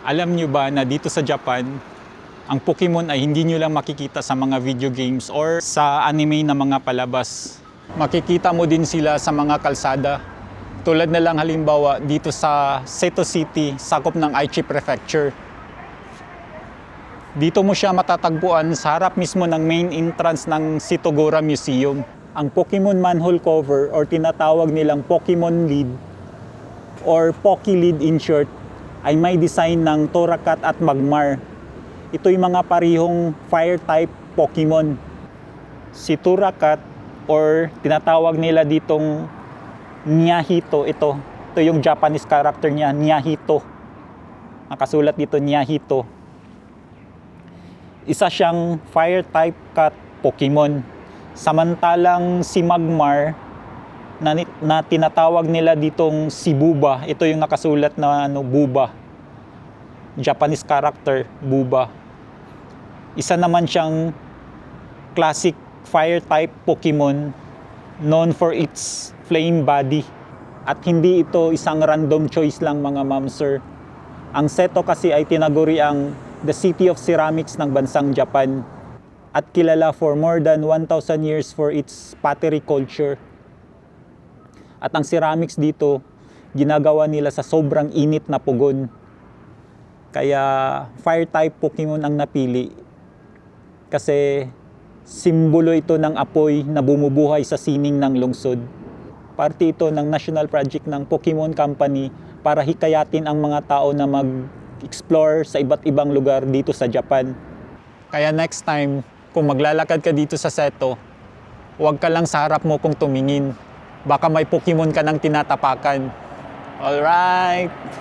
Alam nyo ba na dito sa Japan, ang Pokemon ay hindi nyo lang makikita sa mga video games or sa anime na mga palabas. Makikita mo din sila sa mga kalsada. Tulad na lang halimbawa dito sa Seto City, sakop ng Aichi Prefecture. Dito mo siya matatagpuan sa harap mismo ng main entrance ng Setogora Museum. Ang Pokemon manhole cover or tinatawag nilang Pokemon lid or Poki lid in short ay may design ng Torracat at Magmar. Ito yung mga parihong fire type Pokemon. Si Torracat or tinatawag nila ditong Nyahito, ito yung Japanese character niya, Nyahito. Nakasulat dito Nyahito. Isa siyang fire type cat Pokemon. Samantalang si Magmar na tinatawag nila ditong si Buba, ito yung nakasulat na Buba. Japanese character, Buba. Isa naman siyang classic fire type Pokemon known for its flame body. At hindi ito isang random choice lang mga ma'am sir. Ang Seto kasi ay tinaguri ang the city of ceramics ng bansang Japan at kilala for more than 1,000 years for its pottery culture. At ang ceramics dito, ginagawa nila sa sobrang init na pugon. Kaya fire type Pokemon ang napili kasi simbolo ito ng apoy na bumubuhay sa sining ng lungsod. Parte ito ng national project ng Pokemon Company para hikayatin ang mga tao na mag-explore sa iba't ibang lugar dito sa Japan. Kaya next time, kung maglalakad ka dito sa Seto, huwag ka lang sa harap mo kung tumingin. Baka may Pokemon ka nang tinatapakan. Alright!